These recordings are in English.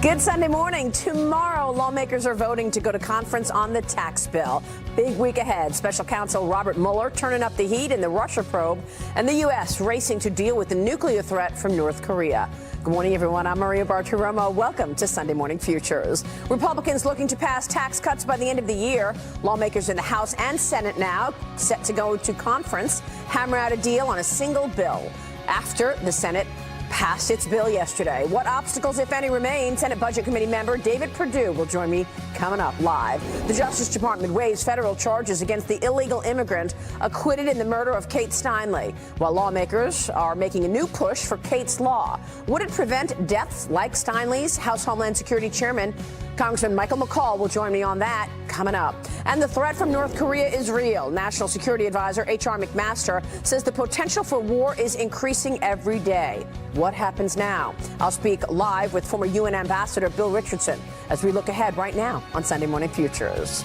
Good Sunday morning. Tomorrow, lawmakers are voting to go to conference on the tax bill. Big week ahead. Special counsel Robert Mueller turning up the heat in the Russia probe, and the U.S. racing to deal with the nuclear threat from North Korea. Good morning, everyone. I'm Maria Bartiromo. Welcome to Sunday Morning Futures. Republicans looking to pass tax cuts by the end of the year. Lawmakers in the House and Senate now set to go to conference, hammer out a deal on a single bill after the Senate passed its bill yesterday. What obstacles, if any, remain? Senate Budget Committee member David Perdue will join me coming up live. The Justice Department waives federal charges against the illegal immigrant acquitted in the murder of Kate Steinle, while lawmakers are making a new push for Kate's Law. Would it prevent deaths like Steinle's? House Homeland Security Chairman Congressman Michael McCall will join me on that coming up. And the threat from North Korea is real. National Security Advisor H.R. McMaster says the potential for war is increasing every day. What happens now? I'll speak live with former UN Ambassador Bill Richardson as we look ahead right now on Sunday Morning Futures.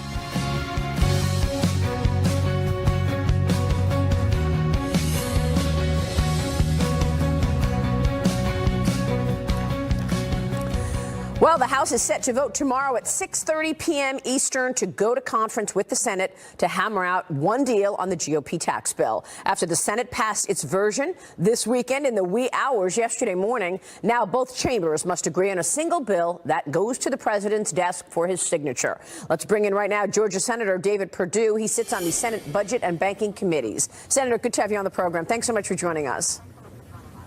Well, the House is set to vote tomorrow at 6:30 p.m. Eastern to go to conference with the Senate to hammer out one deal on the GOP tax bill. After the Senate passed its version this weekend in the wee hours yesterday morning, now both chambers must agree on a single bill that goes to the president's desk for his signature. Let's bring in right now Georgia Senator David Perdue. He sits on the Senate Budget and Banking Committees. Senator, good to have you on the program. Thanks so much for joining us.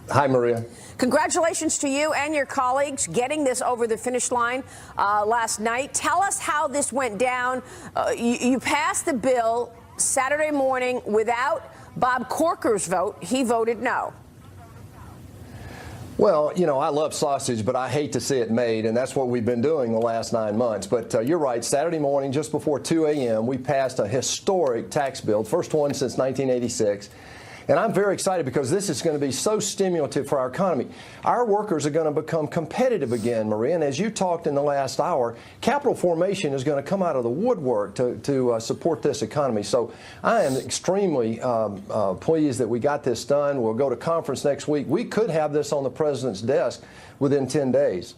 Hi, Maria. Congratulations to you and your colleagues getting this over the finish line last night. Tell us how this went down. You passed the bill Saturday morning without Bob Corker's vote. He voted no. Well, you know, I love sausage, but I hate to see it made, and that's what we've been doing the last 9 months. But you're right. Saturday morning, just before 2 a.m., we passed a historic tax bill, first one since 1986. And I'm very excited because this is going to be so stimulative for our economy. Our workers are going to become competitive again, Maria. And as you talked in the last hour, capital formation is going to come out of the woodwork to support this economy. So I am extremely pleased that we got this done. We'll go to conference next week. We could have this on the president's desk within 10 days.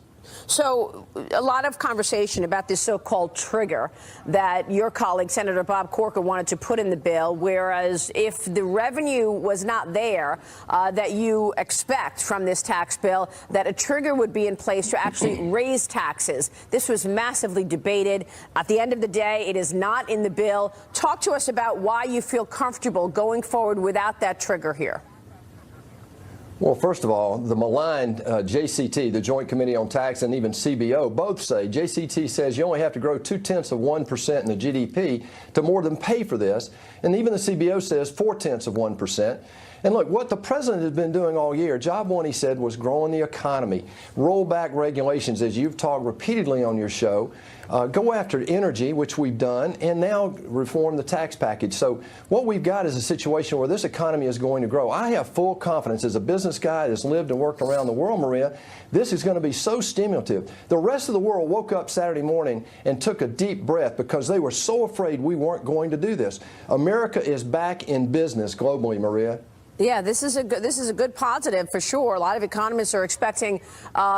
So a lot of conversation about this so-called trigger that your colleague, Senator Bob Corker, wanted to put in the bill, whereas if the revenue was not there that you expect from this tax bill, that a trigger would be in place to actually raise taxes. This was massively debated. At the end of the day, it is not in the bill. Talk to us about why you feel comfortable going forward without that trigger here. Well, first of all, the maligned JCT, the Joint Committee on Tax, and even CBO both say, JCT says you only have to grow 0.2% in the GDP to more than pay for this. And even the CBO says 0.4%. And look, what the president has been doing all year, job one, he said, was growing the economy, roll back regulations, as you've talked repeatedly on your show, go after energy, which we've done, and now reform the tax package. So what we've got is a situation where this economy is going to grow. I have full confidence as a business guy that's lived and worked around the world, Maria, this is going to be so stimulative. The rest of the world woke up Saturday morning and took a deep breath because they were so afraid we weren't going to do this. America is back in business globally, Maria. Yeah, this is a good positive for sure. A lot of economists are expecting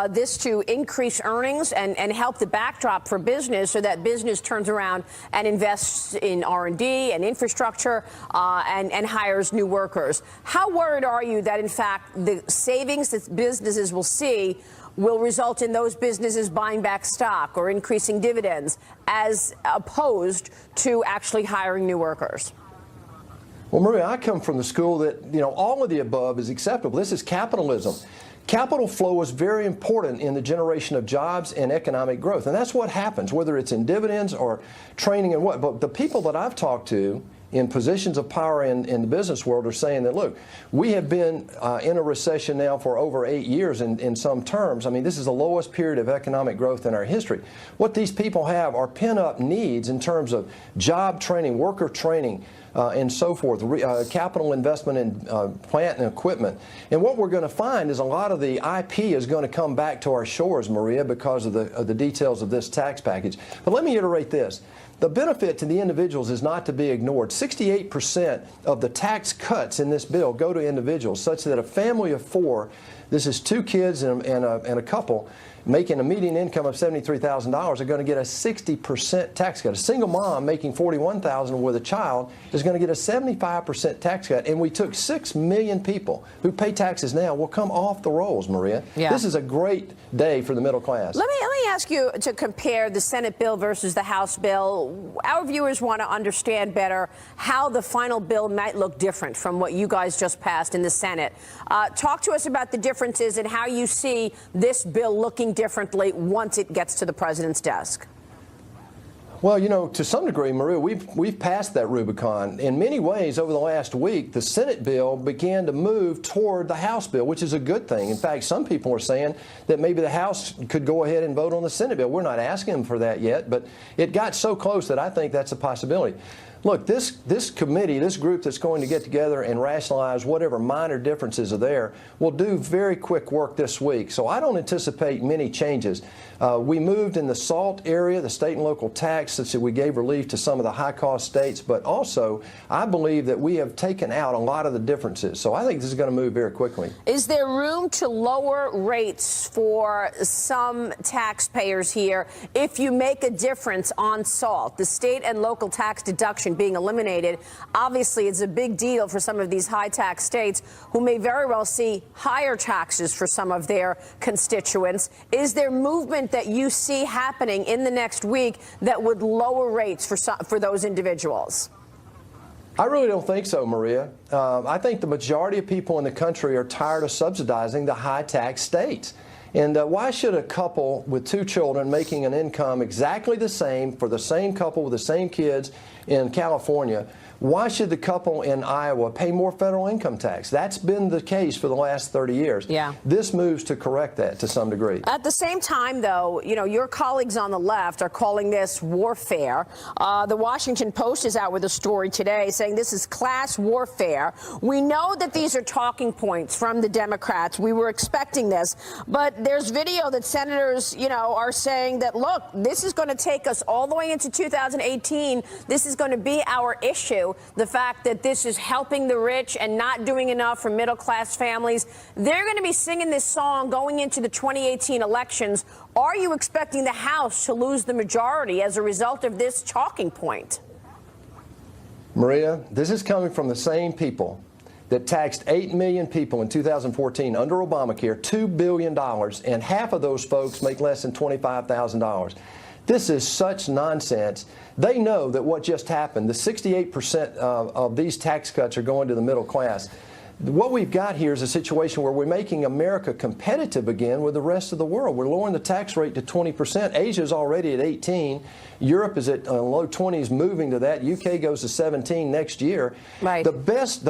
this to increase earnings and help the backdrop for business so that business turns around and invests in R&D and infrastructure and hires new workers. How worried are you that, in fact, the savings that businesses will see will result in those businesses buying back stock or increasing dividends as opposed to actually hiring new workers? Well, Maria, I come from the school that, you know, all of the above is acceptable. This is capitalism. Capital flow is very important in the generation of jobs and economic growth. And that's what happens, whether it's in dividends or training and what. But the people that I've talked to in positions of power in the business world are saying that, look, we have been in a recession now for over 8 years in some terms. I mean, this is the lowest period of economic growth in our history. What these people have are pent-up needs in terms of job training, worker training, and so forth, capital investment in plant and equipment. And what we're going to find is a lot of the IP is going to come back to our shores, Maria, because of the details of this tax package. But let me iterate this. The benefit to the individuals is not to be ignored. 68% of the tax cuts in this bill go to individuals, such that a family of four, this is 2 kids and a couple, making a median income of $73,000 are going to get a 60% tax cut. A single mom making $41,000 with a child is going to get a 75% tax cut. And we took 6 million people who pay taxes now will come off the rolls, Maria. Yeah. This is a great day for the middle class. Let me ask you to compare the Senate bill versus the House bill. Our viewers want to understand better how the final bill might look different from what you guys just passed in the Senate. Talk to us about the differences and how you see this bill looking differently once it gets to the president's desk. Well, you know, to some degree, Maria, we've passed that Rubicon. In many ways, over the last week, the Senate bill began to move toward the House bill, which is a good thing. In fact, some people are saying that maybe the House could go ahead and vote on the Senate bill. We're not asking them for that yet, but it got so close that I think that's a possibility. Look, this committee, this group that's going to get together and rationalize whatever minor differences are there, will do very quick work this week. So I don't anticipate many changes. We moved in the SALT area, the state and local tax, such that we gave relief to some of the high-cost states. But also, I believe that we have taken out a lot of the differences. So I think this is going to move very quickly. Is there room to lower rates for some taxpayers here if you make a difference on SALT? The state and local tax deduction being eliminated, obviously it's a big deal for some of these high tax states who may very well see higher taxes for some of their constituents. Is there movement that you see happening in the next week that would lower rates for those individuals? I really don't think so, Maria. I think the majority of people in the country are tired of subsidizing the high tax states. And why should a couple with 2 children making an income exactly the same for the same couple with the same kids in California, why should the couple in Iowa pay more federal income tax? That's been the case for the last 30 years. Yeah. This moves to correct that to some degree. At the same time, though, you know, your colleagues on the left are calling this warfare. The Washington Post is out with a story today saying this is class warfare. We know that these are talking points from the Democrats. We were expecting this. But there's video that senators, you know, are saying that, look, this is going to take us all the way into 2018. This is going to be our issue. The fact that this is helping the rich and not doing enough for middle-class families. They're going to be singing this song going into the 2018 elections. Are you expecting the House to lose the majority as a result of this talking point? Maria, this is coming from the same people that taxed 8 million people in 2014 under Obamacare, $2 billion, and half of those folks make less than $25,000. This is such nonsense. They know that what just happened, the 68% of these tax cuts are going to the middle class. What we've got here is a situation where we're making America competitive again with the rest of the world. We're lowering the tax rate to 20%. Asia is already at 18. Europe is at low 20s, moving to that. UK goes to 17 next year. Right. The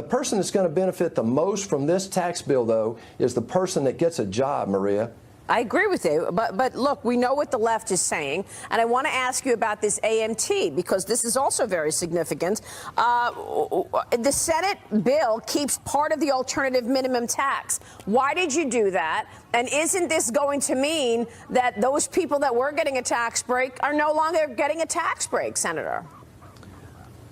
person that's going to benefit the most from this tax bill, though, is the person that gets a job, Maria. I agree with you, but look, we know what the left is saying, and I want to ask you about this AMT because this is also very significant. The Senate bill keeps part of the alternative minimum tax. Why did you do that? And isn't this going to mean that those people that were getting a tax break are no longer getting a tax break, Senator?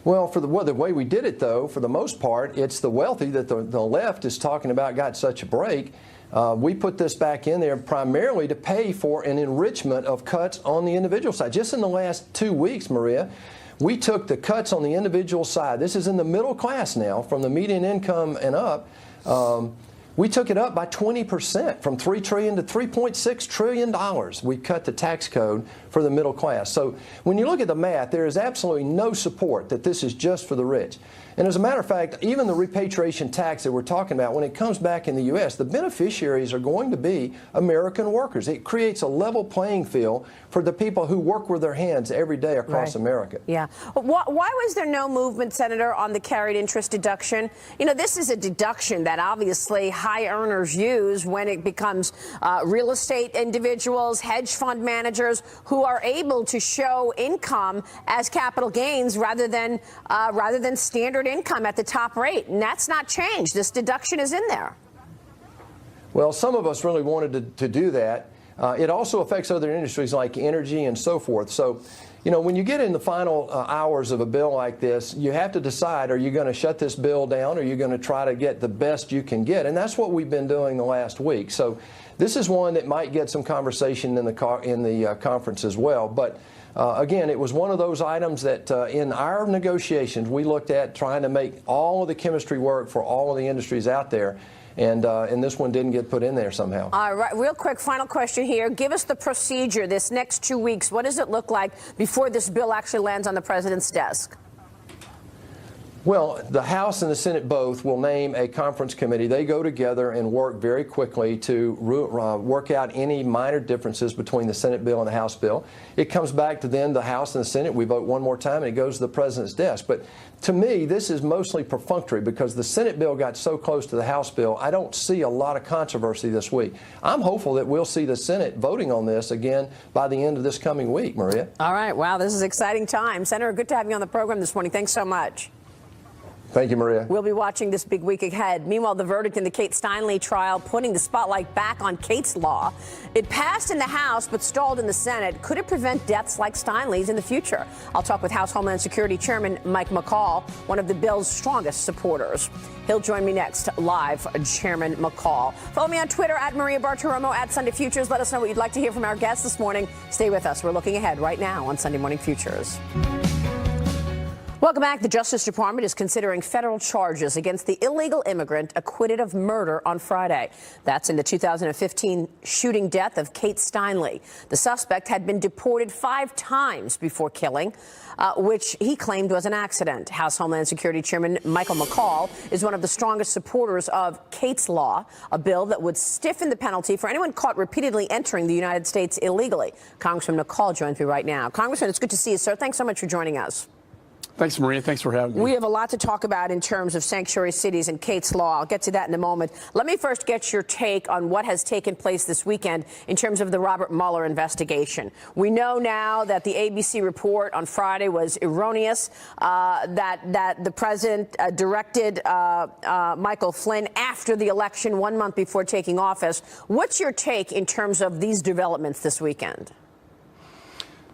Well, the way we did it, though, for the most part, it's the wealthy that the left is talking about got such a break. We put this back in there primarily to pay for an enrichment of cuts on the individual side. Just in the last 2 weeks, Maria, we took the cuts on the individual side. This is in the middle class now, from the median income and up. We took it up by 20%, from $3 trillion to $3.6 trillion. We cut the tax code for the middle class. So when you look at the math, there is absolutely no support that this is just for the rich. And as a matter of fact, even the repatriation tax that we're talking about, when it comes back in the U.S., the beneficiaries are going to be American workers. It creates a level playing field for the people who work with their hands every day across America. Yeah. Why was there no movement, Senator, on the carried interest deduction? You know, this is a deduction that obviously high earners use when it becomes real estate individuals, hedge fund managers who are able to show income as capital gains rather than standard income at the top rate. And that's not changed. This deduction is in there. Well, some of us really wanted to do that. It also affects other industries like energy and so forth. So, you know, when you get in the final hours of a bill like this, you have to decide, are you going to shut this bill down, or are you going to try to get the best you can get? And that's what we've been doing the last week. So this is one that might get some conversation in the conference as well. But again, it was one of those items that in our negotiations, we looked at trying to make all of the chemistry work for all of the industries out there. And this one didn't get put in there somehow. All right, real quick, final question here. Give us the procedure this next 2 weeks. What does it look like before this bill actually lands on the president's desk? Well, the House and the Senate both will name a conference committee. They go together and work very quickly to work out any minor differences between the Senate bill and the House bill. It comes back to then the House and the Senate. We vote one more time, and it goes to the president's desk. But to me, this is mostly perfunctory because the Senate bill got so close to the House bill. I don't see a lot of controversy this week. I'm hopeful that we'll see the Senate voting on this again by the end of this coming week, Maria. All right. Wow, this is exciting time. Senator, good to have you on the program this morning. Thanks so much. Thank you, Maria. We'll be watching this big week ahead. Meanwhile, the verdict in the Kate Steinle trial putting the spotlight back on Kate's law. It passed in the House but stalled in the Senate. Could it prevent deaths like Steinle's in the future? I'll talk with House Homeland Security Chairman Mike McCall, one of the bill's strongest supporters. He'll join me next live, Chairman McCall. Follow me on Twitter at Maria Bartiromo at Sunday Futures. Let us know what you'd like to hear from our guests this morning. Stay with us. We're looking ahead right now on Sunday Morning Futures. Welcome back. The Justice Department is considering federal charges against the illegal immigrant acquitted of murder on Friday. That's in the 2015 shooting death of Kate Steinle. The suspect had been deported 5 times before killing, which he claimed was an accident. House Homeland Security Chairman Michael McCall is one of the strongest supporters of Kate's Law, a bill that would stiffen the penalty for anyone caught repeatedly entering the United States illegally. Congressman McCall joins me right now. Congressman, it's good to see you, sir. Thanks so much for joining us. Thanks, Maria. Thanks for having me. We have a lot to talk about in terms of sanctuary cities and Kate's Law. I'll get to that in a moment. Let me first get your take on what has taken place this weekend in terms of the Robert Mueller investigation. We know now that the ABC report on Friday was erroneous, that the president directed Michael Flynn after the election 1 month before taking office. What's your take in terms of these developments this weekend?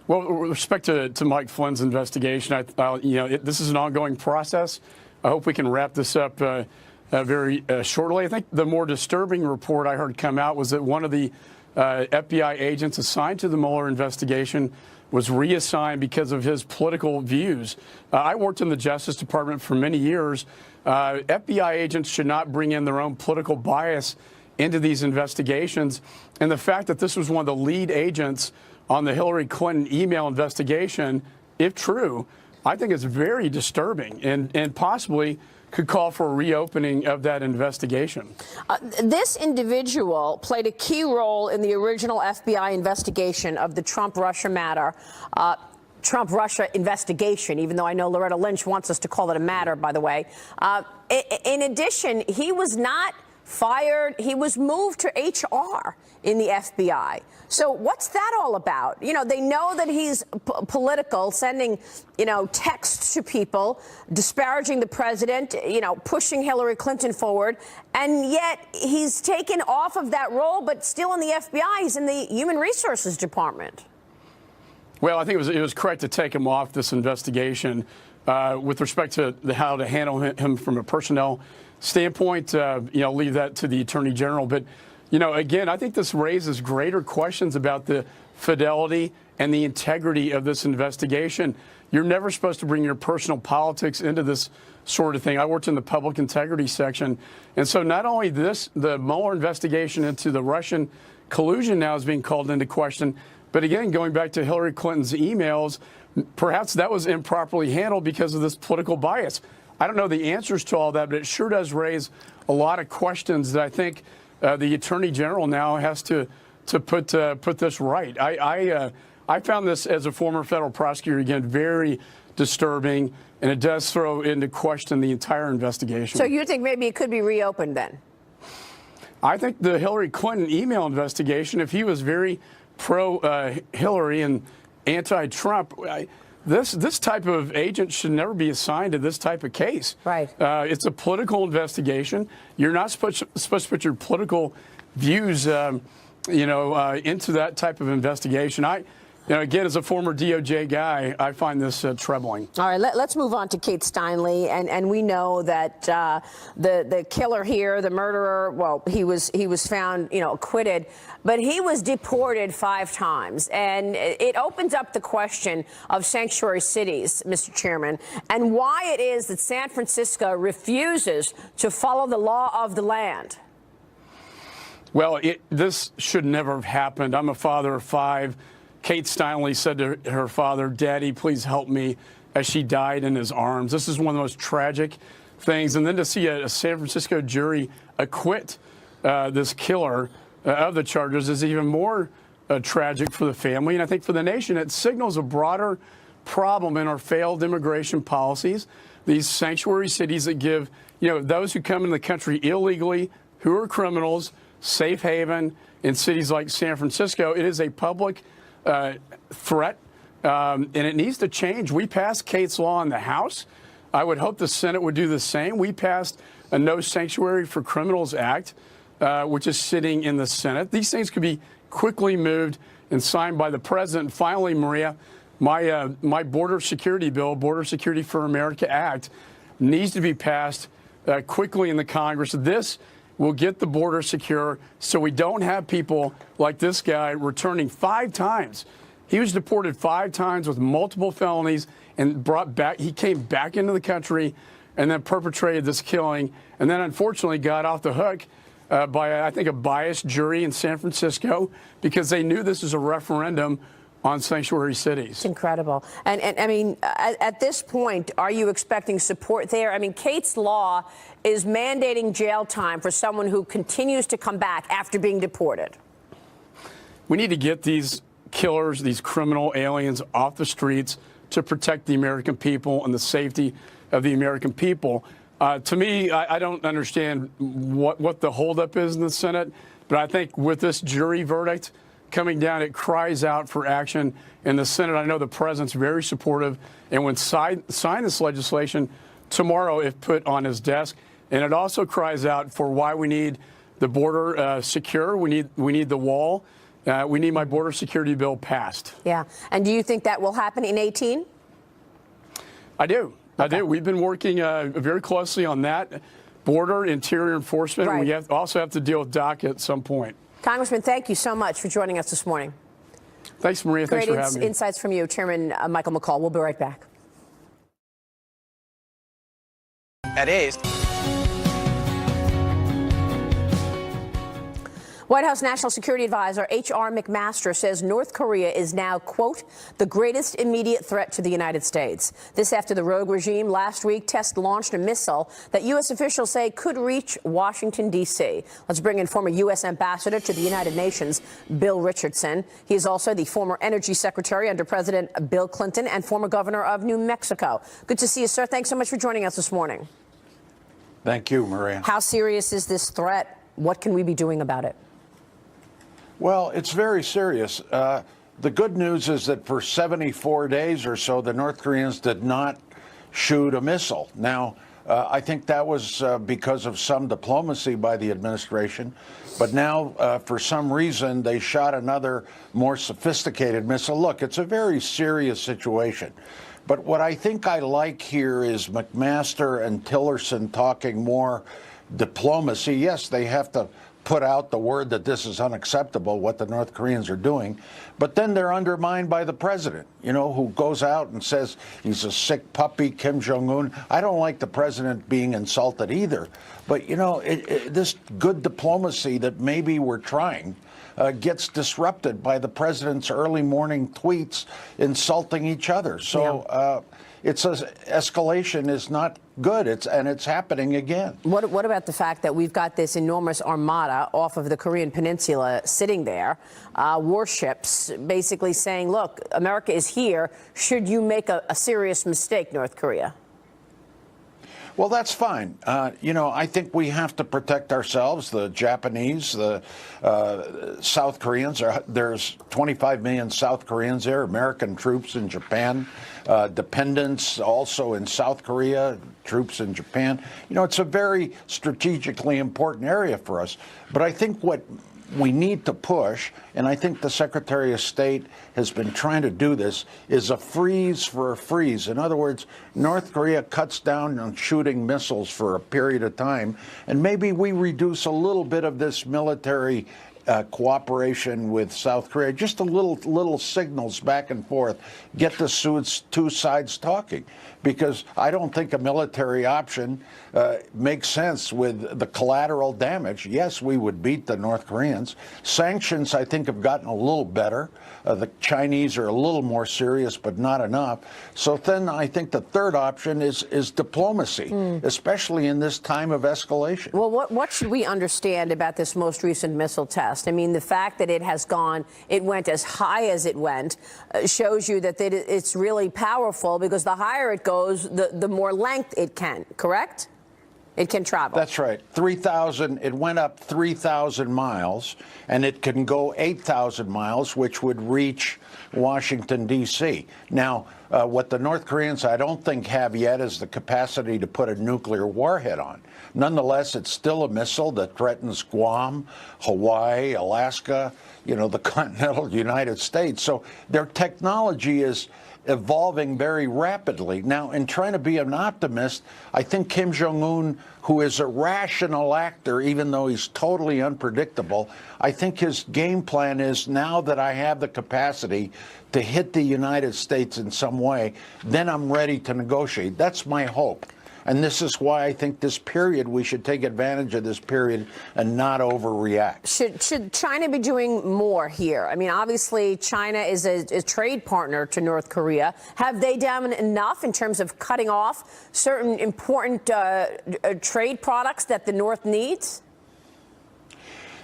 Well, with respect to Mike Flynn's investigation, this is an ongoing process. I hope we can wrap this up very shortly. I think the more disturbing report I heard come out was that one of the FBI agents assigned to the Mueller investigation was reassigned because of his political views. I worked in the Justice Department for many years. FBI agents should not bring in their own political bias into these investigations. And the fact that this was one of the lead agents on the Hillary Clinton email investigation, if true, I think it's very disturbing and possibly could call for a reopening of that investigation. This individual played a key role in the original FBI investigation of the Trump-Russia matter. Trump-Russia investigation, even though I know Loretta Lynch wants us to call it a matter, by the way. In addition, he was not fired. He was moved to HR in the FBI. So what's that all about? You know, they know that he's political, sending, texts to people, disparaging the president, pushing Hillary Clinton forward. And yet he's taken off of that role, but still in the FBI. He's in the Human Resources Department. Well, I think it was correct to take him off this investigation with respect to how to handle him from a personnel standpoint. Leave that to the Attorney General. But again, I think this raises greater questions about the fidelity and the integrity of this investigation. You're never supposed to bring your personal politics into this sort of thing. I worked in the public integrity section. And so not only the Mueller investigation into the Russian collusion now is being called into question, but again, going back to Hillary Clinton's emails, perhaps that was improperly handled because of this political bias. I don't know the answers to all that, but it sure does raise a lot of questions that I think the Attorney General now has to put this right. I found this, as a former federal prosecutor, again, very disturbing, and it does throw into question the entire investigation. So you think maybe it could be reopened then? I think the Hillary Clinton email investigation, if he was very pro-Hillary and anti-Trump, this type of agent should never be assigned to this type of case. Right. It's a political investigation. You're not supposed to put your political views into that type of investigation. Again, as a former DOJ guy, I find this troubling. All right, let's move on to Kate Steinle, and we know that the killer here, the murderer, well, he was found, acquitted, but he was deported 5 times, and it opens up the question of sanctuary cities, Mr. Chairman, and why it is that San Francisco refuses to follow the law of the land. Well, this should never have happened. I'm a father of 5. Kate Steinle said to her father, "Daddy, please help me," as she died in his arms. This is one of the most tragic things. And then to see a San Francisco jury acquit this killer of the charges is even more tragic for the family. And I think for the nation, it signals a broader problem in our failed immigration policies. These sanctuary cities that give, those who come into the country illegally, who are criminals, safe haven in cities like San Francisco. It is a public threat, and it needs to change. We passed Kate's law in the House. I would hope the Senate would do the same. We passed a No Sanctuary for Criminals Act, which is sitting in the Senate. These things could be quickly moved and signed by the president. Finally, Maria, my border security bill, Border Security for America Act, needs to be passed quickly in the Congress. This will get the border secure so we don't have people like this guy returning 5 times. He was deported 5 times with multiple felonies and brought back. He came back into the country and then perpetrated this killing, and then unfortunately got off the hook by, I think, a biased jury in San Francisco because they knew this was a referendum on sanctuary cities. It's incredible. And I mean, at this point, are you expecting support there? I mean, Kate's law is mandating jail time for someone who continues to come back after being deported. We need to get these killers, these criminal aliens off the streets to protect the American people and the safety of the American people. To me, I don't understand what the holdup is in the Senate, but I think with this jury verdict coming down, it cries out for action in the Senate. I know the president's very supportive and would sign this legislation tomorrow if put on his desk. And it also cries out for why we need the border secure. We need the wall. We need my border security bill passed. Yeah. And do you think that will happen in 18? I do. Okay. I do. We've been working very closely on that. Border, interior enforcement. Right. We also have to deal with DACA at some point. Congressman, thank you so much for joining us this morning. Thanks, Maria. Thanks for having me. Great insights from you, Chairman Michael McCall. We'll be right back. At A's. White House National Security Advisor H.R. McMaster says North Korea is now, quote, the greatest immediate threat to the United States. This after the rogue regime last week launched a missile that U.S. officials say could reach Washington, D.C. Let's bring in former U.S. Ambassador to the United Nations, Bill Richardson. He is also the former Energy Secretary under President Bill Clinton and former governor of New Mexico. Good to see you, sir. Thanks so much for joining us this morning. Thank you, Maria. How serious is this threat? What can we be doing about it? Well, it's very serious. The good news is that for 74 days or so, the North Koreans did not shoot a missile. Now, I think that was because of some diplomacy by the administration. But now, for some reason, they shot another more sophisticated missile. Look, it's a very serious situation. But what I think I like here is McMaster and Tillerson talking more diplomacy. Yes, they have to put out the word that this is unacceptable, what the North Koreans are doing. But then they're undermined by the president, who goes out and says he's a sick puppy, Kim Jong-un. I don't like the president being insulted either. But, this good diplomacy that maybe we're trying gets disrupted by the president's early morning tweets insulting each other. So escalation is not good. It's happening again. What about the fact that we've got this enormous armada off of the Korean Peninsula sitting there, warships basically saying, look, America is here should you make a serious mistake, North Korea? Well, that's fine. I think we have to protect ourselves, the Japanese, the South Koreans. There's 25 million South Koreans there, American troops in Japan, dependents also in South Korea, troops in Japan. It's a very strategically important area for us. But I think what we need to push, and I think the Secretary of State has been trying to do this, is a freeze for a freeze. In other words, North Korea cuts down on shooting missiles for a period of time, and maybe we reduce a little bit of this military cooperation with South Korea, just a little signals back and forth, get the two sides talking. Because I don't think a military option makes sense with the collateral damage. Yes, we would beat the North Koreans. Sanctions, I think, have gotten a little better. The Chinese are a little more serious, but not enough. So then I think the third option is diplomacy, especially in this time of escalation. Well, what should we understand about this most recent missile test? I mean, the fact that it went as high as it went, shows you that it's really powerful, because the higher it goes, the more length it can, correct? It can travel. That's right. 3,000, it went up 3,000 miles, and it can go 8,000 miles, which would reach Washington, D.C. Now, what the North Koreans, I don't think, have yet is the capacity to put a nuclear warhead on. Nonetheless, it's still a missile that threatens Guam, Hawaii, Alaska, the continental United States. So their technology is evolving very rapidly. Now, in trying to be an optimist, I think Kim Jong-un, who is a rational actor, even though he's totally unpredictable, I think his game plan is, now that I have the capacity to hit the United States in some way, then I'm ready to negotiate. That's my hope. And this is why I think this period, we should take advantage of this period and not overreact. Should China be doing more here? I mean, obviously, China is a trade partner to North Korea. Have they done enough in terms of cutting off certain important trade products that the North needs?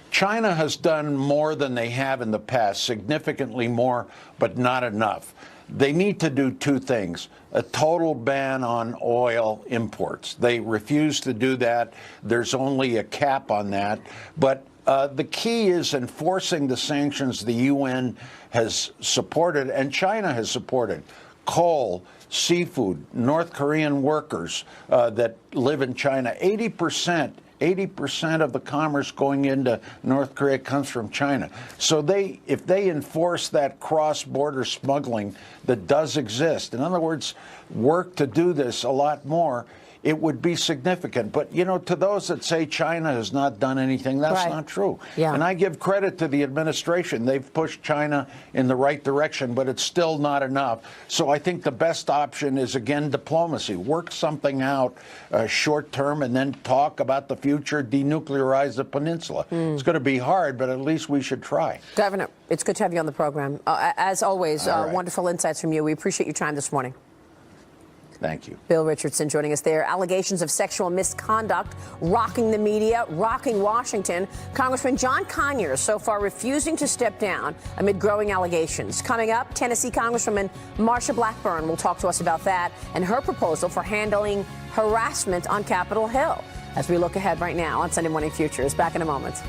China has done more than they have in the past, significantly more, but not enough. They need to do two things: a total ban on oil imports. They refuse to do that. There's only a cap on that. But the key is enforcing the sanctions the UN has supported and China has supported. Coal, seafood, North Korean workers that live in China, 80% of the commerce going into North Korea comes from China. So if they enforce that cross-border smuggling that does exist, in other words, work to do this a lot more, it would be significant. But, to those that say China has not done anything, that's not true. Yeah. And I give credit to the administration. They've pushed China in the right direction, but it's still not enough. So I think the best option is, again, diplomacy. Work something out short term and then talk about the future, denuclearize the peninsula. It's going to be hard, but at least we should try. Governor, it's good to have you on the program. As always, right. Wonderful insights from you. We appreciate your time this morning. Thank you. Bill Richardson joining us there. Allegations of sexual misconduct rocking the media, rocking Washington. Congressman John Conyers so far refusing to step down amid growing allegations. Coming up, Tennessee Congresswoman Marsha Blackburn will talk to us about that and her proposal for handling harassment on Capitol Hill. As we look ahead right now on Sunday Morning Futures. Back in a moment.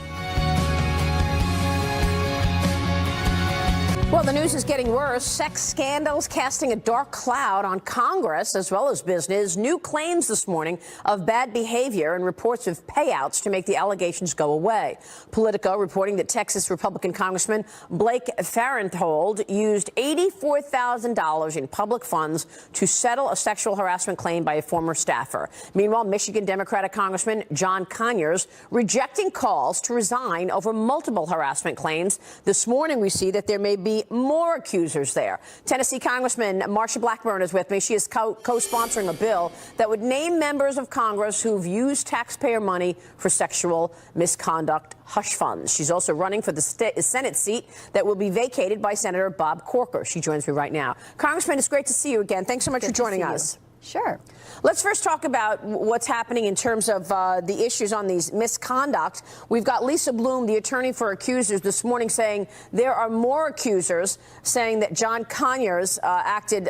Well, the news is getting worse. Sex scandals casting a dark cloud on Congress as well as business. New claims this morning of bad behavior and reports of payouts to make the allegations go away. Politico reporting that Texas Republican Congressman Blake Farenthold used $84,000 in public funds to settle a sexual harassment claim by a former staffer. Meanwhile, Michigan Democratic Congressman John Conyers rejecting calls to resign over multiple harassment claims. This morning, we see that there may be more accusers there. Tennessee Congressman Marsha Blackburn is with me. She is co-sponsoring a bill that would name members of Congress who've used taxpayer money for sexual misconduct hush funds. She's also running for the Senate seat that will be vacated by Senator Bob Corker. She joins me right now. Congressman, it's great to see you again. Thanks so much for joining us. Sure. Let's first talk about what's happening in terms of the issues on these misconduct. We've got Lisa Bloom, the attorney for accusers, this morning saying there are more accusers, saying that John Conyers acted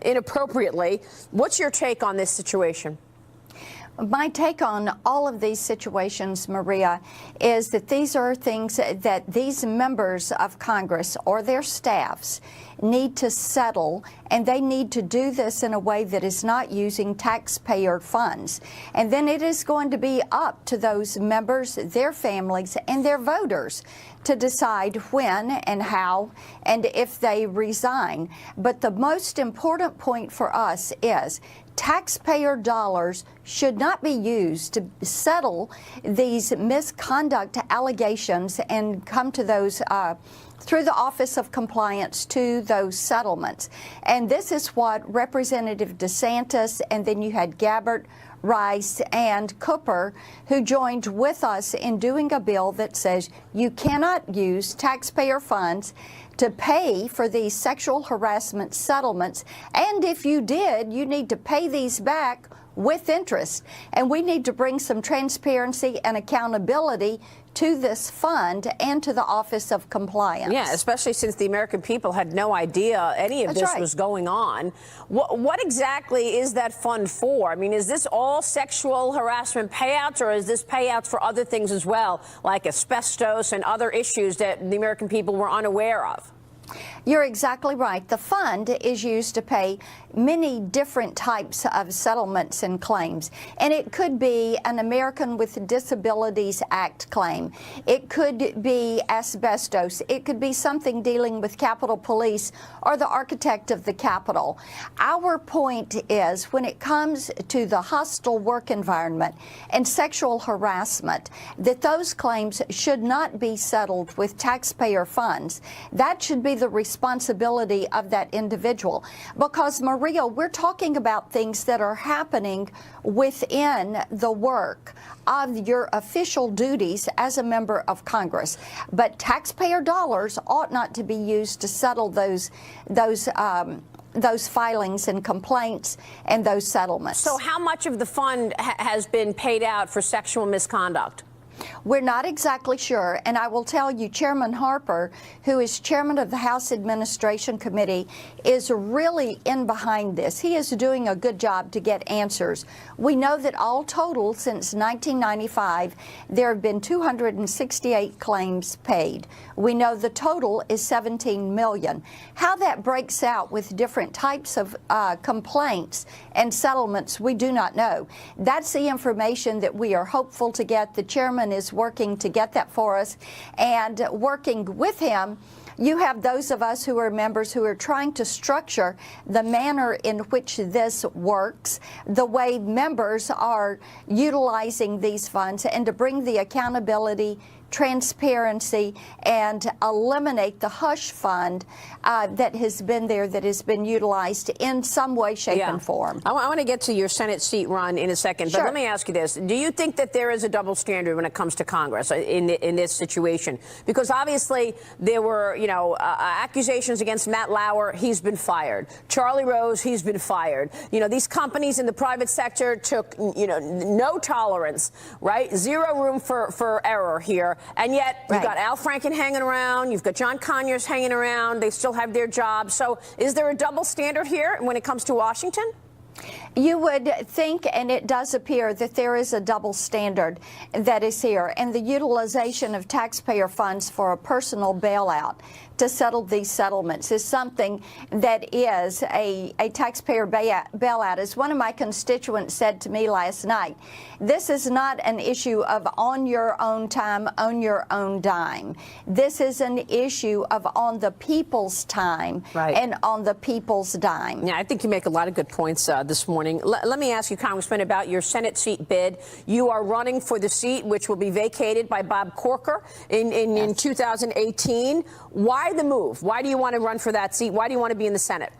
inappropriately. What's your take on this situation? My take on all of these situations, Maria, is that these are things that these members of Congress or their staffs need to settle, and they need to do this in a way that is not using taxpayer funds. And then it is going to be up to those members, their families, and their voters to decide when and how and if they resign. But the most important point for us is taxpayer dollars should not be used to settle these misconduct allegations and come to those through the Office of Compliance to those settlements. And this is what Representative DeSantis, and then you had Gabbard, Rice, and Cooper, who joined with us in doing a bill that says you cannot use taxpayer funds to pay for these sexual harassment settlements. And if you did, you need to pay these back with interest. And we need to bring some transparency and accountability to this fund and to the Office of Compliance. Yeah, especially since the American people had no idea any of this was going on. What exactly is that fund for? I mean, is this all sexual harassment payouts, or is this payouts for other things as well, like asbestos and other issues that the American people were unaware of? You're exactly right. The fund is used to pay many different types of settlements and claims. And it could be an American with Disabilities Act claim. It could be asbestos. It could be something dealing with Capitol Police or the architect of the Capitol. Our point is, when it comes to the hostile work environment and sexual harassment, that those claims should not be settled with taxpayer funds. That should be the responsibility of that individual. Because, Maria, we're talking about things that are happening within the work of your official duties as a member of Congress. But taxpayer dollars ought not to be used to settle those filings and complaints and those settlements. So how much of the fund has been paid out for sexual misconduct? We're not exactly sure, and I will tell you, Chairman Harper, who is chairman of the House Administration Committee, is really in behind this. He is doing a good job to get answers. We know that all total, since 1995, there have been 268 claims paid. We know the total is 17 million. How that breaks out with different types of complaints and settlements, we do not know. That's the information that we are hopeful to get. The chairman is working to get that for us, and working with him, you have those of us who are members who are trying to structure the manner in which this works, the way members are utilizing these funds, and to bring the accountability, transparency, and eliminate the hush fund that has been there, that has been utilized in some way, shape, and form. I want to get to your Senate seat run in a second, but let me ask you this. Do you think that there is a double standard when it comes to Congress in this situation? Because obviously there were, accusations against Matt Lauer. He's been fired. Charlie Rose, he's been fired. These companies in the private sector took, no tolerance, right? Zero room for error here. And yet you've got Al Franken hanging around. You've got John Conyers hanging around. They still have their jobs. So is there a double standard here when it comes to Washington? You would think, and it does appear, that there is a double standard that is here, and the utilization of taxpayer funds for a personal bailout to settle these settlements is something that is a taxpayer bailout. As one of my constituents said to me last night, this is not an issue of on your own time, on your own dime. This is an issue of on the people's time and on the people's dime. Yeah, I think you make a lot of good points this morning. Let me ask you, Congressman, about your Senate seat bid. You are running for the seat which will be vacated by Bob Corker in 2018. Why the move? Why do you want to run for that seat? Why do you want to be in the Senate?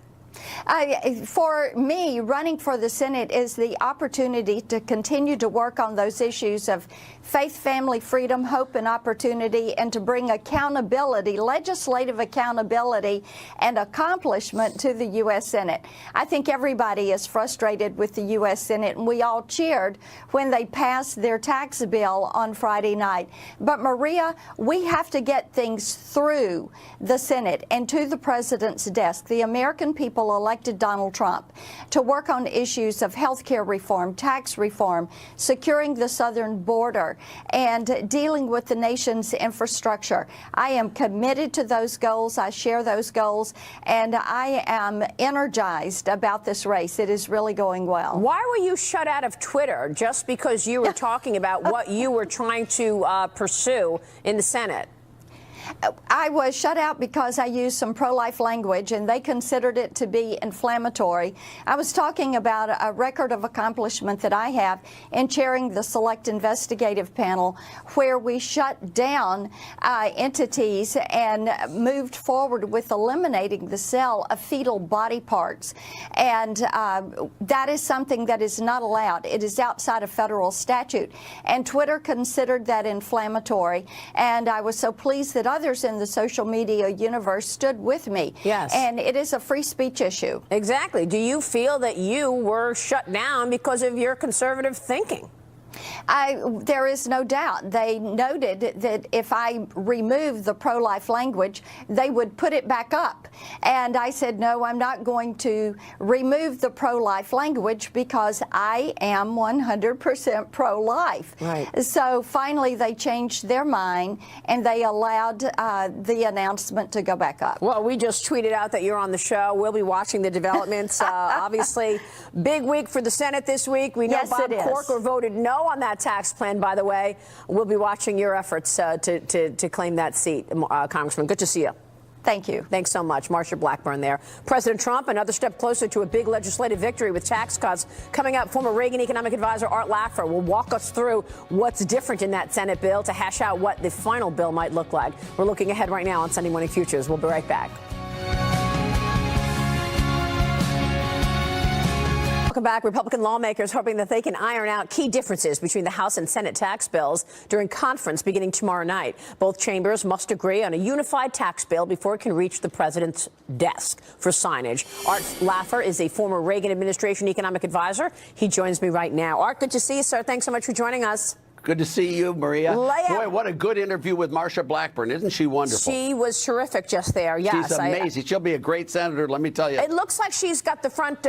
For me, running for the Senate is the opportunity to continue to work on those issues of faith, family, freedom, hope, and opportunity, and to bring accountability, legislative accountability, and accomplishment to the U.S. Senate. I think everybody is frustrated with the U.S. Senate, and we all cheered when they passed their tax bill on Friday night. But, Maria, we have to get things through the Senate and to the president's desk. The American people people elected Donald Trump to work on issues of health care reform, tax reform, securing the southern border, and dealing with the nation's infrastructure. I am committed to those goals. I share those goals, and I am energized about this race. It is really going well. Why were you shut out of Twitter just because you were talking about what you were trying to pursue in the Senate? I was shut out because I used some pro-life language, and they considered it to be inflammatory. I was talking about a record of accomplishment that I have in chairing the Select Investigative Panel, where we shut down entities and moved forward with eliminating the sale of fetal body parts. And that is something that is not allowed. It is outside of federal statute. And Twitter considered that inflammatory. And I was so pleased that others in the social media universe stood with me. Yes. And it is a free speech issue. Exactly. Do you feel that you were shut down because of your conservative thinking? There is no doubt. They noted that if I removed the pro-life language, they would put it back up. And I said, no, I'm not going to remove the pro-life language because I am 100% pro-life. Right. So finally, they changed their mind, and they allowed the announcement to go back up. Well, we just tweeted out that you're on the show. We'll be watching the developments. Obviously, big week for the Senate this week. We know Yes, Bob it is. Corker voted no on that tax plan, by the way. We'll be watching your efforts to claim that seat, Congressman. Good to see you. Thank you. Thanks so much. Marsha Blackburn there. President Trump, another step closer to a big legislative victory with tax cuts. Coming up, former Reagan economic advisor Art Laffer will walk us through what's different in that Senate bill to hash out what the final bill might look like. We're looking ahead right now on Sunday Morning Futures. We'll be right back. Welcome back. Republican lawmakers hoping that they can iron out key differences between the House and Senate tax bills during conference beginning tomorrow night. Both chambers must agree on a unified tax bill before it can reach the president's desk for signage. Art Laffer is a former Reagan administration economic advisor. He joins me right now. Art, good to see you, sir. Thanks so much for joining us. Good to see you, Maria. Boy, what a good interview with Marsha Blackburn. Isn't she wonderful? She was terrific just there, yes. She's amazing. She'll be a great senator, let me tell you. It looks like she's got the front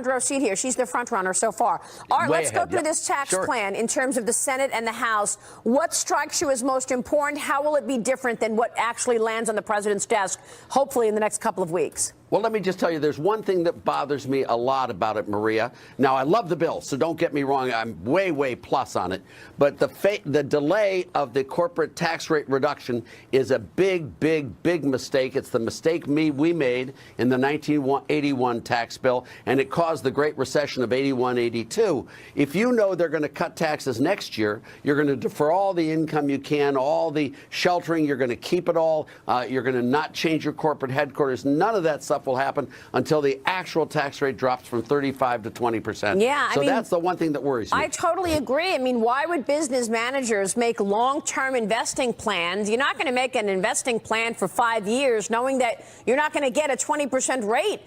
row seat here. She's the front runner so far. Art, let's go through this tax plan in terms of the Senate and the House. What strikes you as most important? How will it be different than what actually lands on the president's desk, hopefully in the next couple of weeks? Well, let me just tell you, there's one thing that bothers me a lot about it, Maria. Now, I love the bill, so don't get me wrong. I'm way, way plus on it. But the delay of the corporate tax rate reduction is a big, big, big mistake. It's the mistake we made in the 1981 tax bill, and it caused the Great Recession of 81-82. If you know they're going to cut taxes next year, you're going to defer all the income you can, all the sheltering, you're going to keep it all, you're going to not change your corporate headquarters. None of that stuff will happen until the actual tax rate drops from 35 to 20%. Yeah, so that's the one thing that worries me. I totally agree. I mean, why would business managers make long-term investing plans? You're not going to make an investing plan for 5 years knowing that you're not going to get a 20% rate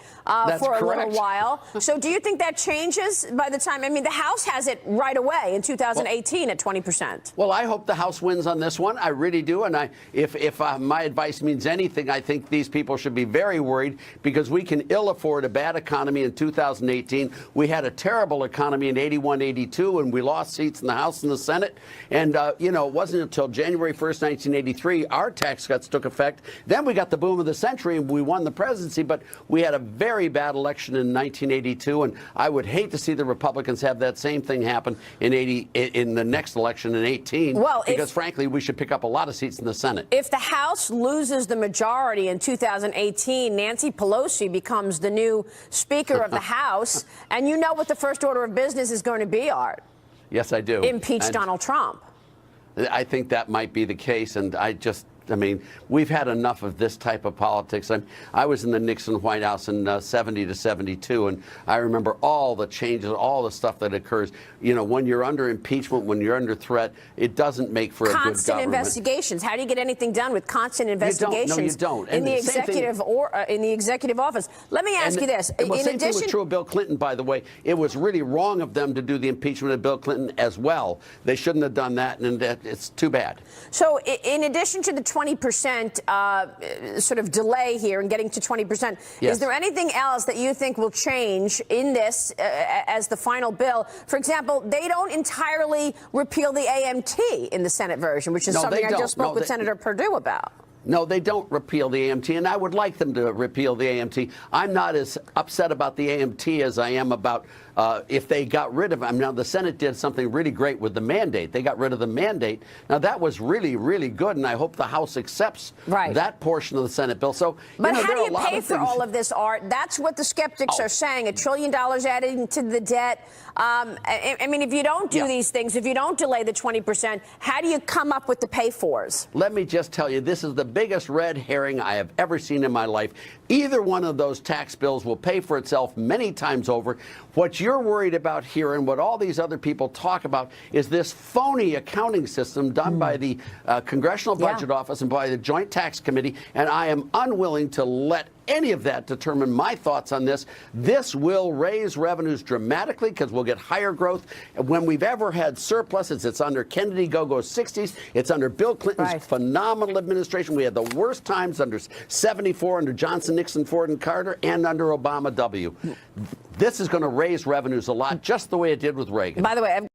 for a little while. So do you think that changes by the time? I mean, the House has it right away in 2018 at 20%. Well, I hope the House wins on this one. I really do. And if my advice means anything, I think these people should be very worried, because we can ill afford a bad economy in 2018. We had a terrible economy in 81-82, and we lost seats in the House and the Senate. And, you know, it wasn't until January 1st, 1983, our tax cuts took effect. Then we got the boom of the century, and we won the presidency. But we had a very bad election in 1982, and I would hate to see the Republicans have that same thing happen in the next election in 18. Well, because, frankly, we should pick up a lot of seats in the Senate. If the House loses the majority in 2018, Nancy Pelosi becomes the new Speaker of the House, and you know what the first order of business is going to be, Art. Yes, I do. Impeach Donald Trump. I think that might be the case, and I mean, we've had enough of this type of politics. I was in the Nixon White House in 70 to 72, and I remember all the changes, all the stuff that occurs. You know, when you're under impeachment, when you're under threat, it doesn't make for a good government. Constant investigations. How do you get anything done with constant investigations? You don't. In the executive in the executive office. Let me ask you this. Well, same thing was true of Bill Clinton, by the way. It was really wrong of them to do the impeachment of Bill Clinton as well. They shouldn't have done that, and it's too bad. So, in addition to the 20% sort of delay here in getting to 20%. Yes. Is there anything else that you think will change in this as the final bill? For example, they don't entirely repeal the AMT in the Senate version, which is something I just spoke with Senator Perdue about. No, they don't repeal the AMT, and I would like them to repeal the AMT. I'm not as upset about the AMT as I am about if they got rid of them. Now, the Senate did something really great with the mandate. They got rid of the mandate. Now, that was really, really good, and I hope the House accepts that portion of the Senate bill. So, but how do you pay for all of this, Art? That's what the skeptics are saying. $1 trillion added to the debt. I mean, if you don't do these things, if you don't delay the 20%, how do you come up with the pay-fors? Let me just tell you, this is the biggest red herring I have ever seen in my life. Either one of those tax bills will pay for itself many times over. What you're worried about here and what all these other people talk about is this phony accounting system done by the Congressional Budget Office and by the Joint Tax Committee, and I am unwilling to let any of that determine my thoughts on this. This will raise revenues dramatically because we'll get higher growth. When we've ever had surpluses, it's under Kennedy Go-Go's 60s. It's under Bill Clinton's phenomenal administration. We had the worst times under 74, under Johnson, Nixon, Ford, and Carter, and under Obama W. This is going to raise revenues a lot, just the way it did with Reagan. By the way,